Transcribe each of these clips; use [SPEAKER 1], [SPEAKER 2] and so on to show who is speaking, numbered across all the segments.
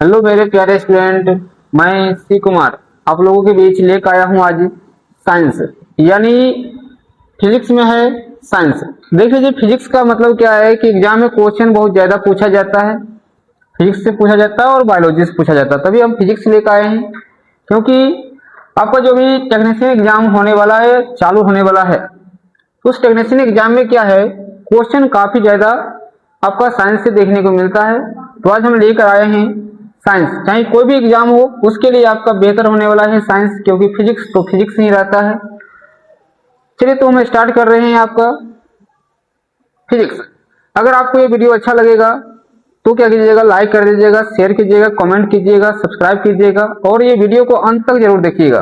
[SPEAKER 1] Hello मेरे प्यारे student, मैं सी कुमार आप लोगों के बीच लेकर आया हूँ आज साइंस यानी फिजिक्स में है साइंस। देख लीजिए, फिजिक्स का मतलब क्या है कि एग्जाम में क्वेश्चन बहुत ज्यादा पूछा जाता है। फिजिक्स से पूछा जाता है और बायोलॉजी से पूछा जाता है, तभी हम फिजिक्स लेकर आए हैं। क्योंकि आपका जो भी टेक्नीशियन एग्जाम होने वाला है, चालू होने वाला है, तो उस टेक्नीशियन एग्जाम में क्या है, क्वेश्चन काफी ज्यादा आपका साइंस से देखने को मिलता है। तो आज हम लेकर आए हैं साइंस। चाहे कोई भी एग्जाम हो उसके लिए आपका बेहतर होने वाला है साइंस, क्योंकि फिजिक्स तो फिजिक्स ही रहता है। चलिए तो हम स्टार्ट कर रहे हैं आपका फिजिक्स। अगर आपको ये वीडियो अच्छा लगेगा तो क्या कीजिएगा, लाइक कर दीजिएगा, शेयर कीजिएगा, कमेंट कीजिएगा, सब्सक्राइब कीजिएगा और ये वीडियो को अंत तक जरूर देखिएगा,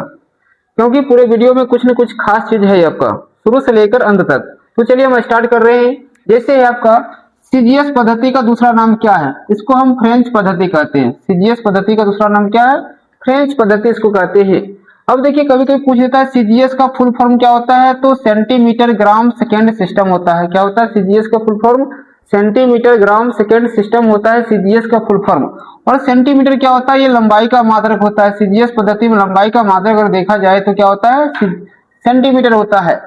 [SPEAKER 1] क्योंकि पूरे वीडियो में कुछ न कुछ खास चीज है आपका, शुरू से लेकर अंत तक। तो चलिए हम स्टार्ट कर रहे हैं। जैसे है आपका सीजीएस पद्धति का दूसरा नाम क्या है, इसको हम फ्रेंच पद्धति कहते हैं। सीजीएस पद्धति का दूसरा नाम क्या है, फ्रेंच पद्धति इसको कहते हैं। अब देखिए, कभी कभी पूछ लेता है सीजीएस का फुल फॉर्म क्या होता है, तो सेंटीमीटर ग्राम सेकेंड सिस्टम होता है। क्या होता है सीजीएस का full form, centimetre gram second system होता है सीजीएस का फुल फॉर्म। और सेंटीमीटर क्या होता है, ये लंबाई का मात्रक होता है। सीजीएस पद्धति में लंबाई का मात्रक अगर देखा जाए तो क्या होता है, सेंटीमीटर होता है।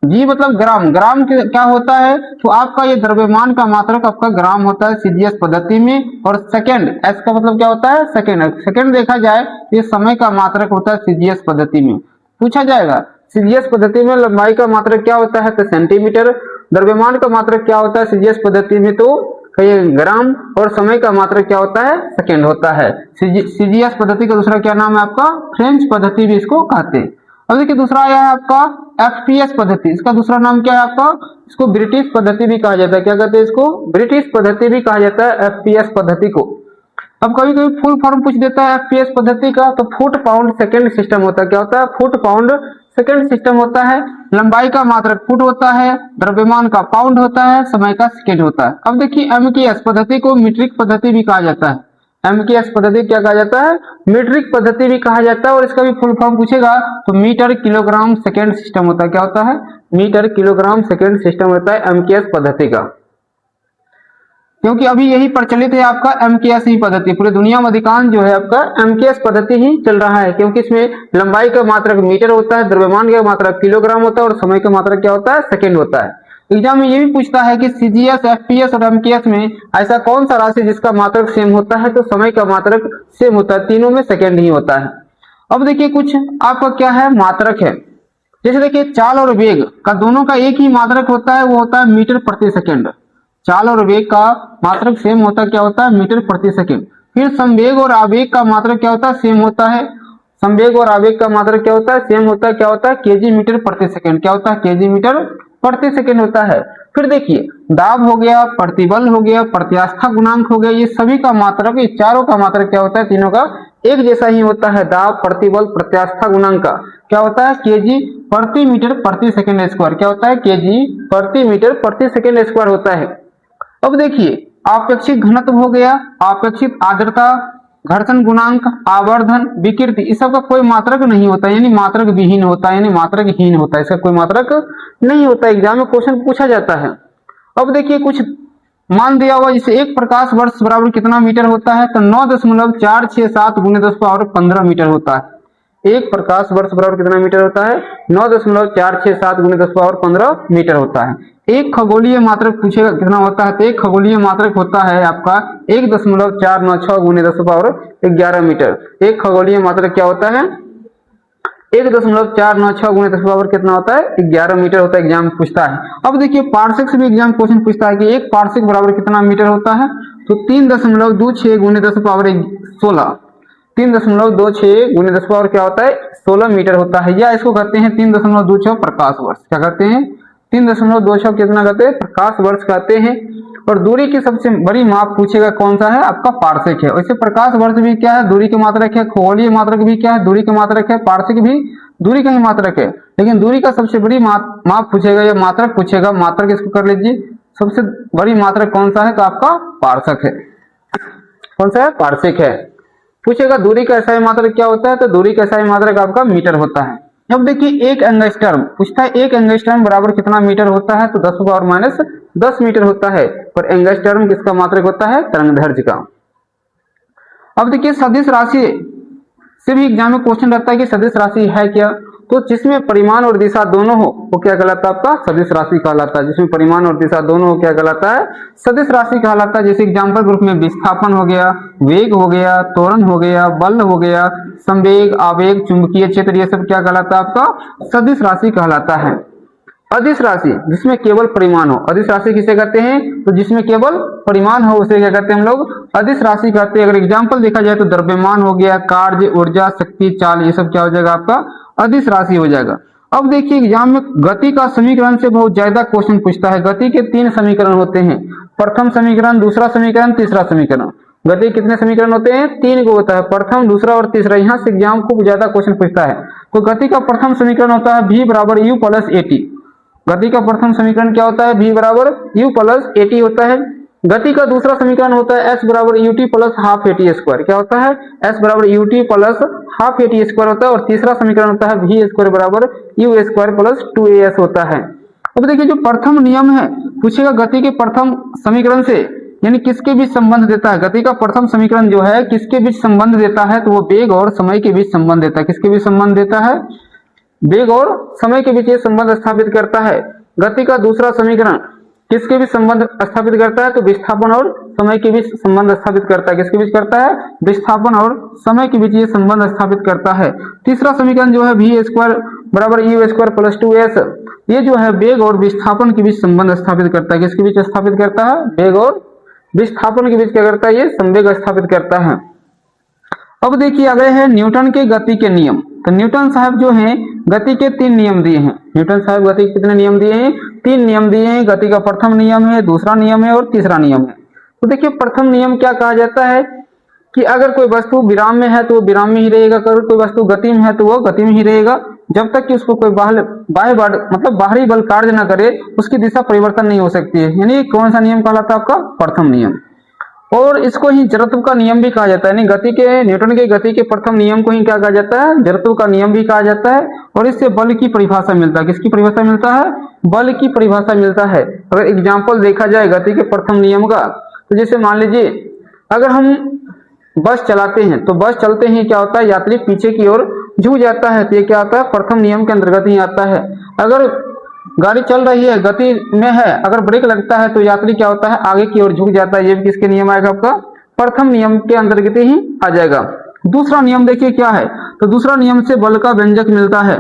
[SPEAKER 1] जी मतलब ग्राम, ग्राम क्या होता है, तो आपका ये द्रव्यमान का मात्रक आपका ग्राम होता है सीजीएस पद्धति में। और सेकंड, एस का मतलब क्या होता है, सेकंड। सेकंड देखा जाए तो ये समय का मात्रक होता है सीजीएस पद्धति में। पूछा जाएगा सीजीएस पद्धति में लंबाई का मात्रक क्या होता है, तो सेंटीमीटर। द्रव्यमान का मात्रक क्या होता है सीजीएस पद्धति में, तो ये ग्राम। और समय का मात्रक क्या होता है, सेकंड होता है। सीजीएस पद्धति का दूसरा क्या नाम है आपका, फ्रेंच पद्धति भी इसको कहते हैं। अब देखिए दूसरा आया है आपका एफपीएस पद्धति। इसका दूसरा नाम क्या है आपका, इसको ब्रिटिश पद्धति भी कहा जाता है। क्या कहते हैं इसको, ब्रिटिश पद्धति भी कहा जाता है एफपीएस पद्धति को। अब कभी कभी फुल फॉर्म पूछ देता है एफपीएस पद्धति का, तो फुट पाउंड सेकंड सिस्टम होता है। क्या होता है, फुट पाउंड सेकंड सिस्टम होता है। लंबाई का मात्रक फुट होता है, द्रव्यमान का पाउंड होता है, समय का सेकंड होता है। अब देखिए एमकेएस पद्धति को मीट्रिक पद्धति भी कहा जाता है। एमकेएस पद्धति क्या कहा जाता है, मीट्रिक पद्धति भी कहा जाता है। और इसका भी फुल फॉर्म पूछेगा तो मीटर किलोग्राम सेकंड सिस्टम होता है। क्या होता है, मीटर किलोग्राम सेकंड सिस्टम होता है एमकेएस पद्धति का। क्योंकि अभी यही प्रचलित है आपका एमकेएस ही पद्धति, पूरी दुनिया में अधिकांश जो है आपका एमकेएस पद्धति ही चल रहा है। क्योंकि इसमें लंबाई का मात्रक मीटर होता है, द्रव्यमान का मात्रक किलोग्राम होता है और समय का मात्रक क्या होता है, सेकंड होता है। एग्जाम में ये भी पूछता है कि सीजीएस, एफपीएस और एमकेएस में ऐसा कौन सा राशि जिसका मात्रक सेम होता है, तो समय का मात्रक सेम होता है, तीनों में सेकंड ही होता है। अब देखिए कुछ आपका क्या है, मात्रक है। जैसे देखिए चाल और वेग का दोनों का एक ही मात्रक होता है, वो होता है मीटर प्रति सेकंड। चाल और वेग का मात्रक सेम होता है, क्या होता है, मीटर प्रति सेकंड। फिर संवेग और आवेग का मात्रक क्या होता है, सेम होता है। संवेग और आवेग का मात्रक क्या होता है, सेम होता है। क्या होता है, केजी मीटर प्रति सेकंड। क्या होता है, केजी मीटर प्रति सेकंड होता है। फिर देखिए दाब हो गया, प्रतिबल हो गया, प्रत्यास्था गुणांक हो गया, ये सभी का मात्रक, ये चारों का मात्रक क्या होता है, तीनों का एक जैसा ही होता है। दाब, प्रतिबल, प्रत्यास्था गुणांक का क्या होता है, केजी प्रति मीटर प्रति सेकंड स्क्वायर। क्या होता है, केजी प्रति मीटर प्रति सेकंड स्क्वायर होता है। अब देखिए आपेक्षिक घनत्व हो गया, आपेक्षिक आर्द्रता, घर्षण गुणांक, आवर्धन, विकृति, इस सब का कोई मात्रक नहीं होता, यानी मात्रक विहीन होता है, यानी मात्रकहीन होता है, इसका कोई मात्रक नहीं होता। एग्जाम में क्वेश्चन पूछा जाता है। अब देखिए कुछ मान दिया हुआ, जैसे एक प्रकाश वर्ष बराबर कितना मीटर होता है, तो 9.467 गुणे 10⁻15 मीटर होता है। एक प्रकाश वर्ष बराबर कितना मीटर होता है, 9.467 गुणे 10⁻15 मीटर होता है। एक खगोलीय मात्रक पूछेगा कितना होता है, तो एक खगोलीय मात्रक होता है आपका 1.496 गुणे 10⁻11 मीटर। एक खगोलीय मात्रक क्या होता है, 1.496 गुणे 10 कितना होता है, 11 मीटर होता है। एग्जाम पूछता है। अब देखिए पार्सेक से भी एग्जाम क्वेश्चन पूछता है कि एक पार्सेक बराबर कितना मीटर होता है, तो 3.26 गुणे 10⁻16, 3.26 गुणे 10 क्या होता है, 16 मीटर होता है। या इसको कहते हैं 3.26 प्रकाश वर्ष। क्या कहते हैं, 3.26 कितना कहते हैं, प्रकाश वर्ष कहते हैं। और दूरी की सबसे बड़ी माप पूछेगा कौन सा है, आपका पार्सेक है। वैसे प्रकाश वर्ष भी क्या है, दूरी की मात्रक है। खगोलीय मात्रक भी क्या है, दूरी की मात्रक है। पार्सेक भी दूरी का ही मात्रक है, लेकिन दूरी का सबसे बड़ी माप पूछेगा या मात्रक पूछेगा। मात्रक इसको कर लीजिए, सबसे बड़ी मात्रक कौन सा है, तो आपका पार्सेक है। कौन सा है, पार्सेक है। पूछेगा दूरी का एसआई मात्रक क्या होता है, तो दूरी का एसआई मात्रक आपका मीटर होता है। अब देखिए एक एंगस्ट्रम पूछता है, एक एंगस्ट्रम बराबर कितना मीटर होता है, तो 10⁻10 मीटर होता है। और एंगस्ट्रम किसका मात्रक होता है, तरंगदैर्घ्य का। अब देखिए सदिश राशि से भी एग्जाम में क्वेश्चन रहता है कि सदिश राशि है क्या, तो जिसमें परिमाण और दिशा दोनों हो वो क्या कहलाता है, आपका सदिश राशि कहलाता है। जिसमें परिमाण और दिशा दोनों हो क्या कहलाता है, सदिश राशि कहलाता है। जैसे एग्जाम्पल ग्रुप में विस्थापन हो गया, वेग हो गया, त्वरण हो गया, बल हो गया, संवेग, आवेग, चुंबकीय क्षेत्र, ये सब क्या कहलाता है, आपका सदिश राशि कहलाता है। अदिश राशि जिसमें केवल परिमाण हो, अदिश राशि किसे कहते हैं, तो जिसमें केवल परिमाण हो उसे क्या कहते हैं हम लोग, अदिश राशि कहते हैं। अगर एग्जाम्पल देखा जाए तो द्रव्यमान हो गया, कार्य, ऊर्जा, शक्ति, चाल, ये सब क्या हो जाएगा, आपका अदिश राशि हो जाएगा। अब देखिए एग्जाम में गति का समीकरण से बहुत ज्यादा क्वेश्चन पूछता है। गति के 3 समीकरण होते हैं, प्रथम समीकरण, दूसरा समीकरण, तीसरा समीकरण। गति कितने समीकरण होते हैं, 3 को होता है, प्रथम, दूसरा और तीसरा। यहाँ से एग्जाम खूब ज्यादा क्वेश्चन पूछता है। तो गति का प्रथम समीकरण होता है v बराबर u प्लस at। गति का प्रथम समीकरण क्या होता है, v बराबर u प्लस at होता है। गति का दूसरा समीकरण होता है s बराबर ut plus half at square. क्या होता है, s बराबर ut plus half at square होता है। और तीसरा समीकरण होता है v स्क्वायर बराबर u स्क्वायर प्लस 2as होता है। अब देखिए जो प्रथम नियम है, पूछेगा गति के प्रथम समीकरण से यानी किसके बीच संबंध देता है। गति का प्रथम समीकरण जो है किसके बीच संबंध देता है, तो वो वेग और समय के बीच संबंध देता है। किसके बीच संबंध देता है, वेग और समय के बीच ये संबंध स्थापित करता है। गति का दूसरा समीकरण किसके बीच संबंध स्थापित करता है, तो विस्थापन और समय के बीच संबंध स्थापित करता है। किसके बीच करता है, विस्थापन और समय के बीच ये संबंध स्थापित करता है। तीसरा समीकरण जो है v स्क्वायर बराबर u स्क्वायर प्लस 2s, ये जो है वेग और विस्थापन के बीच संबंध स्थापित करता है। किसके बीच स्थापित करता है, वेग और विस्थापन के बीच क्या करता है, ये संवेग स्थापित करता है। अब देखिए अगले है न्यूटन के गति के नियम। तो न्यूटन साहब जो हैं गति के 3 नियम दिए हैं। न्यूटन साहब गति के कितने नियम दिए हैं, 3 नियम दिए हैं। गति का प्रथम नियम है, दूसरा नियम है और तीसरा नियम है। तो देखिए प्रथम नियम क्या कहा जाता है कि अगर कोई वस्तु विराम में है तो वो विराम में ही रहेगा, अगर कोई वस्तु गति में है तो वो गति में ही रहेगा, जब तक कि उसको कोई बाह्य मतलब बाहरी बल कार्य न करे उसकी दिशा परिवर्तन नहीं हो सकती है। यानी कौन सा नियम कहलाता है, आपका प्रथम नियम। और इसको ही जड़त्व का नियम भी कहा जाता है। यानी गति के न्यूटन के गति के प्रथम नियम को ही क्या कहा जाता है, जड़त्व का नियम भी कहा जाता है। और इससे बल की परिभाषा मिलता है। किसकी परिभाषा मिलता है, बल की परिभाषा मिलता है। अगर एग्जाम्पल देखा जाए गति के प्रथम नियम का, तो जैसे मान लीजिए अगर हम बस चलाते हैं तो बस चलते ही क्या होता है, यात्री पीछे की ओर झुक जाता है, तो ये क्या होता है, प्रथम नियम के अंतर्गत ही आता है। अगर गाड़ी चल रही है, गति में है, अगर ब्रेक लगता है तो यात्री क्या होता है, आगे की ओर झुक जाता है, ये भी किसके नियम आएगा, आपका प्रथम नियम के अंतर्गत ही आ जाएगा। दूसरा नियम देखिए क्या है, तो दूसरा नियम से बल का व्यंजक मिलता है।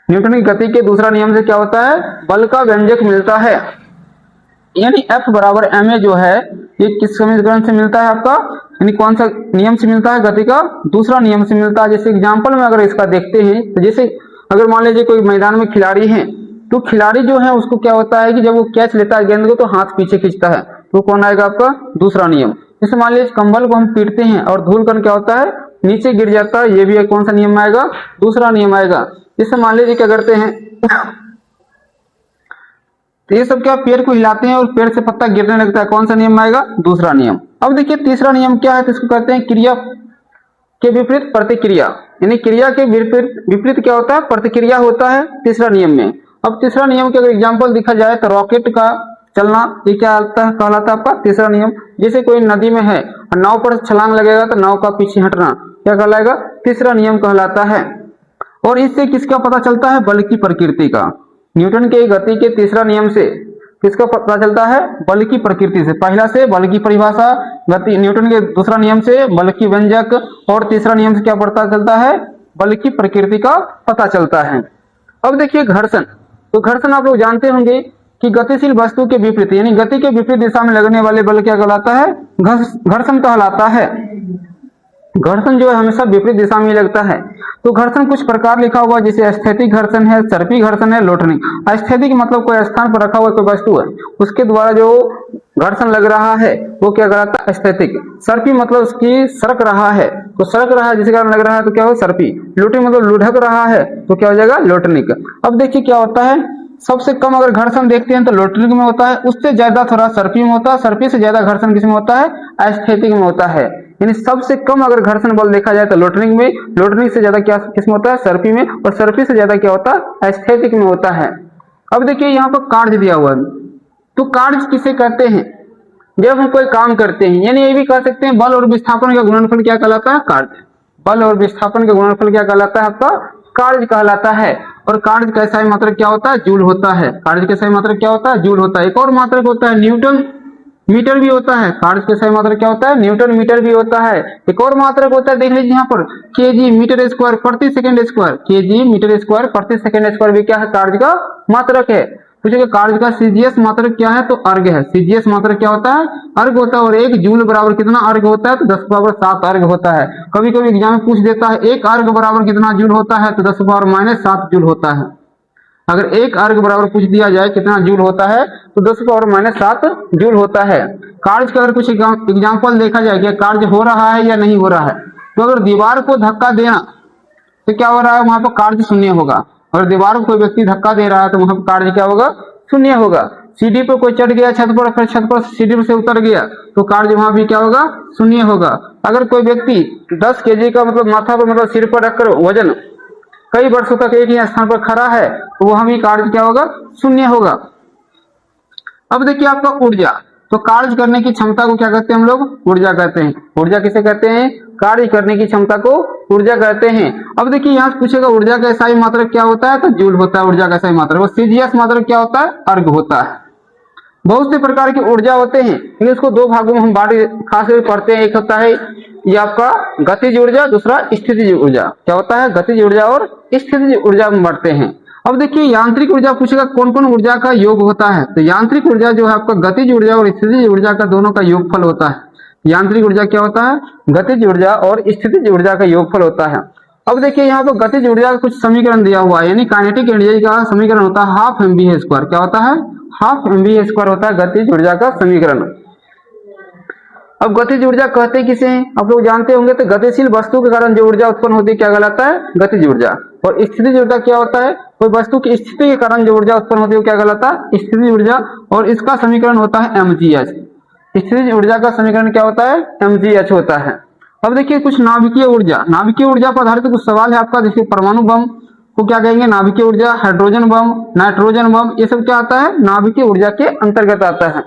[SPEAKER 1] न्यूटन की गति के दूसरा नियम से क्या होता है, बल का व्यंजक मिलता है। यानी F बराबर ma जो है ये किस समीकरण से मिलता है, आपका यानी कौन सा नियम से मिलता है, गति का दूसरा नियम से मिलता है। जैसे एग्जाम्पल में अगर इसका देखते हैं तो जैसे अगर मान लीजिए कोई मैदान में खिलाड़ी है, तो खिलाड़ी जो है उसको क्या होता है कि जब वो कैच लेता है गेंद को तो हाथ पीछे खींचता है, तो कौन आएगा, आपका दूसरा नियम। जैसे मान लीजिए कंबल को हम पीटते हैं और धूल कण क्या होता है, नीचे गिर जाता है, ये भी कौन सा नियम आएगा, दूसरा नियम आएगा। जैसे मान लीजिए क्या करते हैं, तो ये सब क्या पेड़ को हिलाते हैं और पेड़ से पत्ता गिरने लगता है, कौन सा नियम आएगा, दूसरा नियम। अब देखिए तीसरा नियम क्या है, तो इसको कहते हैं क्रिया के विपरीत प्रतिक्रिया। यानी क्रिया के विपरीत क्या होता है, प्रतिक्रिया होता है तीसरा नियम में। अब तीसरा नियम के अगर एग्जाम्पल देखा जाए तो रॉकेट का चलना, ये क्या कहलाता है, आपका तीसरा नियम। जैसे कोई नदी में है और नाव पर छलांग लगेगा तो नाव का पीछे हटना क्या कहलाएगा, तीसरा नियम कहलाता है। और इससे किसका पता चलता है, बल की प्रकृति का। न्यूटन के गति के तीसरा नियम से किसका पता चलता है, बल की प्रकृति से। पहला से बल की परिभाषा, गति न्यूटन के दूसरा नियम से बल की व्यंजक, और तीसरा नियम से क्या पता चलता है, बल की प्रकृति का पता चलता है। अब देखिए घर्षण, तो घर्षण आप लोग जानते होंगे कि गतिशील वस्तु के विपरीत यानी गति के विपरीत दिशा में लगने वाले बल क्या कहलाता है, घर्षण कहलाता है। घर्षण जो है हमेशा विपरीत दिशा में लगता है। तो घर्षण कुछ प्रकार लिखा हुआ है, जैसे स्थैतिक घर्षण है, सर्पी घर्षण है, लोटनिक। स्थैतिक मतलब कोई स्थान पर रखा हुआ कोई वस्तु है, उसके द्वारा जो घर्षण लग रहा है वो क्या कहलाता है, स्थैतिक। सर्पी मतलब उसकी सरक रहा है, तो सरक रहा है जिसके कारण लग रहा है तो क्या हो, सर्पी। लोटनिक मतलब लुढ़क रहा है तो क्या हो जाएगा, लोटनिक। अब देखिए क्या होता है, सबसे कम अगर घर्षण देखते हैं तो लोटनिक में होता है, उससे ज्यादा थोड़ा सर्पी में होता है, सर्पी से ज्यादा घर्षण किसमें होता है, स्थैतिक में होता है। यानी सबसे कम अगर घर्षण बल देखा जाए तो लोटनिक में, लोटनिक से ज्यादा क्या किसमें होता है, सर्पी में, और सर्पी से ज्यादा क्या होता है, स्थैतिक में होता है। अब देखिए यहाँ पर कार्य दिया हुआ है, तो कार्य किसे कहते हैं, जब हम कोई काम करते हैं, यानी ये भी कह सकते हैं बल और विस्थापन का गुणनफल क्या कहलाता है? कार्य। बल और विस्थापन का गुणनफल क्या कहलाता है? आपका कार्य कहलाता है। और कार्य का SI मात्रक क्या होता है? जूल होता है। कार्य का SI मात्रक क्या होता है? जूल होता है। एक और मात्रक होता है न्यूटन मीटर भी होता है। कार्य का SI मात्रक क्या होता है? न्यूटन मीटर भी होता है। एक और मात्रक होता है, देख लीजिए यहाँ पर, केजी मीटर स्क्वायर प्रति second square. KG metre square प्रति सेकंड स्क्वायर भी क्या है? कार्य का मात्रक है। पूछेगा कार्य का CGS मात्रक क्या है? तो अर्घ है। CGS मात्रक क्या होता है? अर्घ होता है। और एक जूल बराबर कितना अर्घ होता है? तो 10⁻7 अर्घ होता है। कभी कभी एग्जाम में पूछ देता है एक अर्घ बराबर कितना जूल होता है? तो 10⁻⁻7 जूल होता है। अगर एक अर्घ बराबर पूछ दिया जाए कितना जूल होता है, तो 10⁻⁷ जूल होता है। कार्य का अगर कुछ एग्जाम्पल देखा जाए कि कार्य हो रहा है या नहीं हो रहा है, तो अगर दीवार को धक्का देना तो क्या हो रहा है? वहां पर कार्य शून्य होगा। और दीवार को कोई व्यक्ति धक्का दे रहा है तो वहां पर कार्य क्या होगा? शून्य होगा। सीढ़ी पर कोई चढ़ गया छत पर, फिर छत पर सीढ़ी पर से उतर गया, तो कार्य वहां भी क्या होगा? शून्य होगा। अगर कोई व्यक्ति 10 kg का मतलब माथा पर मतलब सिर पर रखकर वजन कई वर्षों तक एक ही स्थान पर खड़ा है, तो वहां भी कार्य क्या होगा? शून्य होगा। अब देखिए आपका ऊर्जा, तो कार्य करने की क्षमता को क्या कहते हैं हम लोग? ऊर्जा कहते हैं। ऊर्जा किसे कहते हैं? कार्य करने की क्षमता को ऊर्जा कहते हैं। अब देखिए यहाँ से पूछेगा ऊर्जा का SI मात्रक क्या होता है? तो जूल होता है ऊर्जा का SI मात्रक। और CGS मात्रक क्या होता है? अर्घ होता है। बहुत से प्रकार की ऊर्जा होते हैं, लेकिन इसको दो भागों में हम बांट खास करके पढ़ते हैं। एक होता है ये आपका गतिज ऊर्जा, दूसरा स्थितिज ऊर्जा। क्या होता है? गतिज ऊर्जा और स्थितिज ऊर्जा में बांटते हैं। अब देखिए यांत्रिक ऊर्जा पूछेगा कौन कौन ऊर्जा का योग होता है? तो यांत्रिक ऊर्जा जो है आपका गतिज ऊर्जा और स्थितिज ऊर्जा का दोनों का योगफल होता है। यांत्रिक ऊर्जा क्या होता है? गतिज ऊर्जा और स्थितिज ऊर्जा का योगफल होता है। अब देखिए यहाँ पर गतिज ऊर्जा का कुछ समीकरण दिया हुआ है, यानी काइनेटिक एनर्जी का समीकरण होता है 12 mv²। क्या होता है? 12 mv² होता है गतिज ऊर्जा का समीकरण। अब गतिज ऊर्जा कहते किसे हैं? आप लोग जानते होंगे। तो गतिशील वस्तु के कारण जो ऊर्जा उत्पन्न होती है क्या कहलाता है? गतिज ऊर्जा। और स्थितिज ऊर्जा क्या होता है? कोई वस्तु की स्थिति के कारण जो ऊर्जा उत्पन्न होती है क्या कहलाता है? स्थितिज ऊर्जा। और इसका समीकरण होता है mgh। स्थितिज ऊर्जा का समीकरण क्या होता है? mgh होता है। अब देखिए कुछ नाभिकीय ऊर्जा, नाभिकीय ऊर्जा पर आधारित कुछ सवाल है आपका। देखिए परमाणु बम को क्या कहेंगे? नाभिकीय ऊर्जा। हाइड्रोजन बम, नाइट्रोजन बम, ये सब क्या आता है? नाभिकीय ऊर्जा के अंतर्गत आता है।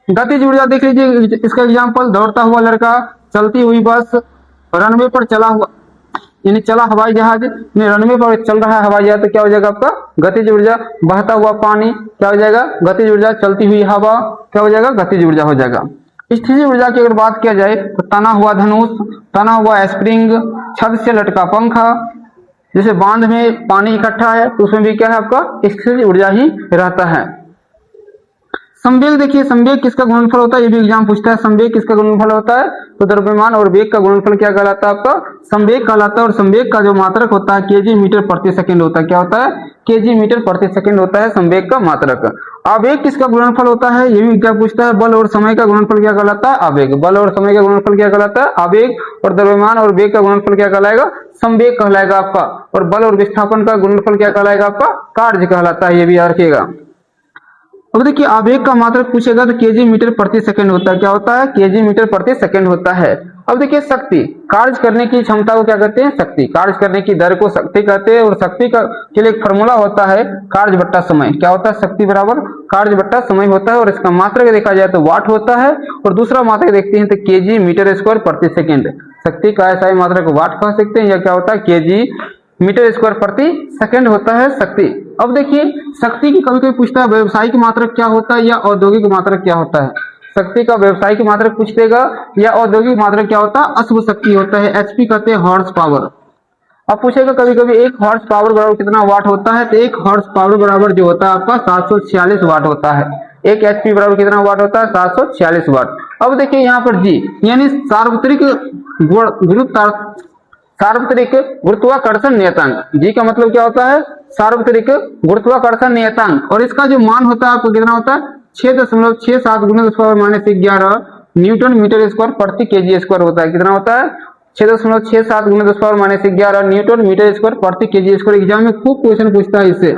[SPEAKER 1] गतिज ऊर्जा देख लीजिए, इसका एग्जाम्पल दौड़ता हुआ लड़का, चलती हुई बस, रनवे पर चला हुआ यानी चला हवाई जहाज में, रनवे पर चल रहा है हवाई जहाज, तो क्या हो जाएगा आपका? गतिज ऊर्जा। बहता हुआ पानी क्या हो जाएगा? गतिज ऊर्जा। चलती हुई हवा क्या हो जाएगा? गतिज ऊर्जा हो जाएगा। स्थितिज ऊर्जा की अगर बात किया जाए तो तना हुआ धनुष, तना हुआ स्प्रिंग, छत से लटका पंखा, जैसे बांध में पानी इकट्ठा है तो उसमें भी क्या है आपका? स्थितिज ऊर्जा ही रहता है। संवेग देखिए, संवेग किसका गुणनफल होता है? ये भी एग्जाम पूछता है। संवेग किसका गुणनफल होता है? तो द्रव्यमान और वेग का गुणनफल क्या कहलाता है? आपका संवेग कहलाता है। और संवेग का जो मात्रक होता है केजी मीटर प्रति सेकंड होता है। क्या होता है? केजी मीटर प्रति सेकंड होता है संवेग का मात्रक। आवेग किसका गुणनफल होता है? ये भी क्या पूछता है। बल और समय का गुणनफल क्या कहलाता है? आवेग। बल और समय का गुणनफल क्या कहलाता है? आवेग। और द्रव्यमान और वेग का गुणनफल क्या कहलाएगा? संवेग कहलाएगा आपका। और बल और विस्थापन का गुणनफल क्या कहलाएगा? आपका कार्य कहलाता है। ये भी याद रखिएगा। अब देखिए आवेग का मात्रक पूछेगा तो केजी मीटर प्रति सेकंड होता है। क्या होता है? केजी मीटर प्रति सेकंड होता है। अब देखिए शक्ति, कार्य करने की क्षमता को क्या कहते हैं? शक्ति। कार्य करने की दर को शक्ति कहते हैं। और शक्ति का के लिए एक फॉर्मूला होता है कार्य बट्टा समय। क्या होता है? शक्ति बराबर कार्य बट्टा समय होता है। और इसका मात्रक देखा जाए तो वाट होता है। और दूसरा मात्रक देखते हैं तो केजी मीटर स्क्वायर प्रति सेकंड। शक्ति का ऐसा ही मात्रक वाट कह सकते हैं, या क्या होता है? केजी मीटर स्क्वायर प्रति सेकंड होता है शक्ति। अब देखिए शक्ति की कभी कभी पूछता है व्यवसायिक मात्रक क्या होता है या औद्योगिक मात्रक क्या होता है। शक्ति का व्यवसायिक मात्रक पूछ देगा या औद्योगिक मात्रक क्या होता है? अश्व शक्ति होता है। एचपी कहते हैं हॉर्स पावर। अब पूछेगा कभी कभी एक हॉर्स पावर बराबर कितना वाट होता है? तो एक हॉर्स पावर बराबर जो होता है आपका 746 वाट होता है। एक एचपी बराबर कितना वाट होता है? 746 वाट। अब देखिए यहाँ पर जी यानी सार्वत्रिक गुरुत्वाकर्षण नियतांक। जी का मतलब क्या होता है? सार्वत्रिक गुरुत्वाकर्षण नियतांक। और इसका जो मान होता है आपको कितना होता है? 6.67 × 10⁻⁻11 न्यूटन मीटर स्क्वायर प्रति केजी स्क्वायर होता है। कितना होता है? 6.67 × 10⁻⁻11 न्यूटन मीटर स्क्वायर प्रति केजी स्क्वायर। एग्जाम में खूब क्वेश्चन पूछता है इससे।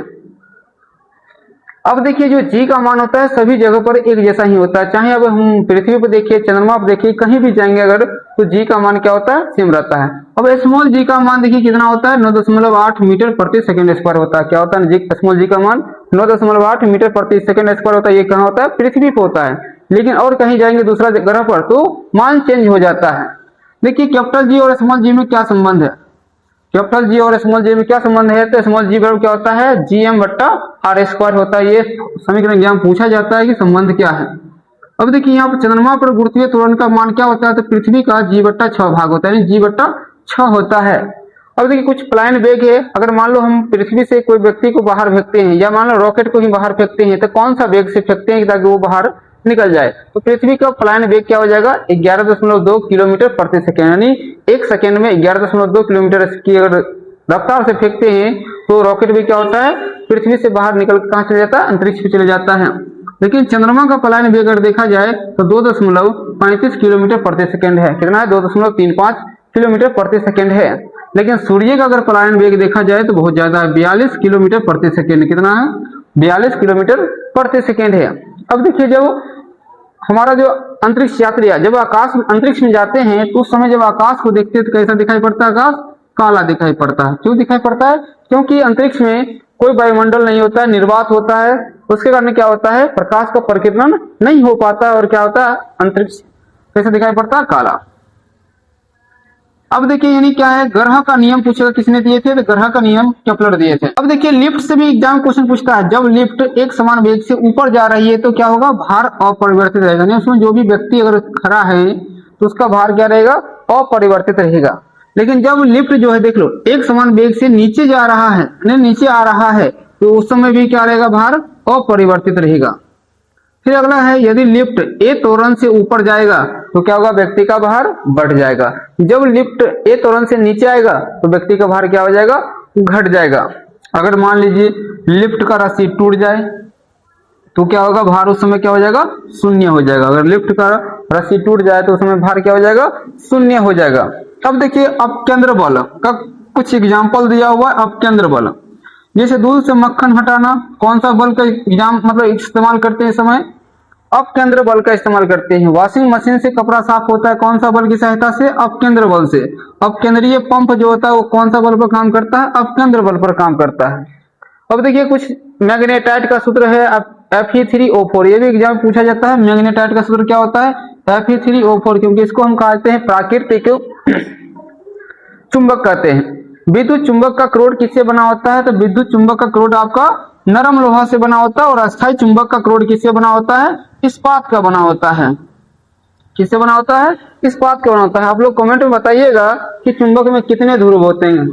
[SPEAKER 1] अब देखिए जो जी का मान होता है सभी जगह पर एक जैसा ही होता है। चाहे अब हम पृथ्वी पर देखिए, चंद्रमा पर देखिए, कहीं भी जाएंगे अगर, तो जी का मान क्या होता है? सेम रहता है। अब स्मॉल जी का मान देखिए कितना होता है? 9.8 मीटर प्रति सेकंड स्क्वायर होता है। क्या होता है? स्मॉल जी का मान 9.8 मीटर प्रति सेकंड स्क्वायर होता है। ये कहाँ होता है? पृथ्वी पे होता है। लेकिन और कहीं जाएंगे दूसरा ग्रह पर तो मान चेंज हो जाता है। देखिए कैपिटल जी और स्मॉल जी में क्या संबंध है, कैपिटल जी और स्मॉल जी में क्या संबंध है, तो स्मॉल जी बराबर क्या होता है GM बट्टा R स्क्वायर होता है। ये समीकरण एग्जाम पूछा जाता है कि संबंध क्या है। अब देखिए यहाँ पर चंद्रमा पर गुरुत्वीय त्वरण का मान क्या होता है, तो पृथ्वी का G/6 भाग होता है, यानी G/6 होता है। अब देखिए कुछ प्लान वेग है, अगर मान लो हम पृथ्वी से कोई व्यक्ति को बाहर फेंकते हैं या मान लो रॉकेट को ही बाहर फेंकते हैं, तो कौन सा वेग से फेंकते हैं ताकि वो बाहर निकल जाए, तो पृथ्वी का प्लान वेग क्या हो जाएगा 11.2 किलोमीटर प्रति सेकेंड, यानी एक सेकेंड में 11.2 किलोमीटर की अगर रफ्तार से फेंकते हैं तो रॉकेट भी क्या होता है पृथ्वी से बाहर निकल कहाँ चले जाता है, अंतरिक्ष में चले जाता है। लेकिन चंद्रमा का प्लान वेग अगर देखा जाए तो 2.35 किलोमीटर प्रति सेकेंड है, कितना है 2.35 किलोमीटर प्रति सेकेंड है। लेकिन सूर्य का अगर पलायन वेग देखा जाए तो बहुत ज्यादा है, 42 किलोमीटर प्रति सेकेंड, कितना है 42 किलोमीटर प्रति सेकेंड है। अब देखिए जब हमारा जो अंतरिक्ष यात्री जब आकाश अंतरिक्ष में जाते हैं तो उस समय जब आकाश को देखते हैं तो कैसा दिखाई पड़ता है, आकाश काला दिखाई पड़ता है। क्यों दिखाई पड़ता है, क्योंकि अंतरिक्ष में कोई वायुमंडल नहीं होता है, निर्वात होता है, उसके कारण क्या होता है प्रकाश का परिकीर्णन नहीं हो पाता और क्या होता है अंतरिक्ष कैसे दिखाई पड़ता है, काला। अब देखिए यानी क्या है ग्रह का नियम पूछेगा, किसने दिए थे, तो ग्रह का नियम केपलर दिए थे। अब देखिए लिफ्ट से भी एग्जाम क्वेश्चन पूछता है, जब लिफ्ट एक समान वेग से ऊपर जा रही है तो क्या होगा, भार अपरिवर्तित रहेगा, यानी उसमें जो भी व्यक्ति अगर खड़ा है तो उसका भार क्या रहेगा, अपरिवर्तित रहेगा। लेकिन जब लिफ्ट जो है देख लो एक समान वेग से नीचे जा रहा है, नीचे आ रहा है, तो उस समय भी क्या रहेगा, भार अपरिवर्तित रहेगा। फिर अगला है यदि लिफ्ट ए त्वरण से ऊपर जाएगा तो क्या होगा, व्यक्ति का भार बढ़ जाएगा। जब लिफ्ट ए त्वरण से नीचे आएगा तो व्यक्ति का भार क्या हो जाएगा, घट जाएगा। अगर मान लीजिए लिफ्ट का रस्सी टूट जाए तो क्या होगा, भार उस समय क्या हो जाएगा, शून्य हो जाएगा। अगर लिफ्ट का रस्सी टूट जाए तो उस समय भार क्या हो जाएगा, शून्य हो जाएगा। अब देखिए अपकेंद्र बल का कुछ एग्जाम्पल दिया हुआ है। अपकेंद्र बल जैसे दूध से मक्खन हटाना, कौन सा बल का एग्जाम मतलब इस्तेमाल करते हैं समय, अपकेंद्र बल का इस्तेमाल करते हैं। वॉशिंग मशीन से कपड़ा साफ होता है कौन सा बल की सहायता से, अपकेंद्र बल से। अपकेंद्रीय पंप जो होता है वो कौन सा बल पर काम करता है, अपकेंद्र बल पर काम करता है। अब देखिए कुछ मैग्नेटाइट का सूत्र है Fe3O4, ये भी एग्जाम पूछा जाता है। मैग्नेटाइट का सूत्र क्या होता है, Fe3O4, क्योंकि इसको हम कहते हैं प्राकृतिक चुंबक कहते हैं। विद्युत चुंबक का क्रोड किससे बना होता है, तो विद्युत चुंबक का क्रोड आपका नरम लोहा से बना होता है, और अस्थायी चुंबक का क्रोड किससे बना होता है, इस्पात का बना होता है। किससे बना होता है, इस्पात का बना होता है। आप लोग कमेंट में बताइएगा कि चुंबक में कितने ध्रुव होते हैं।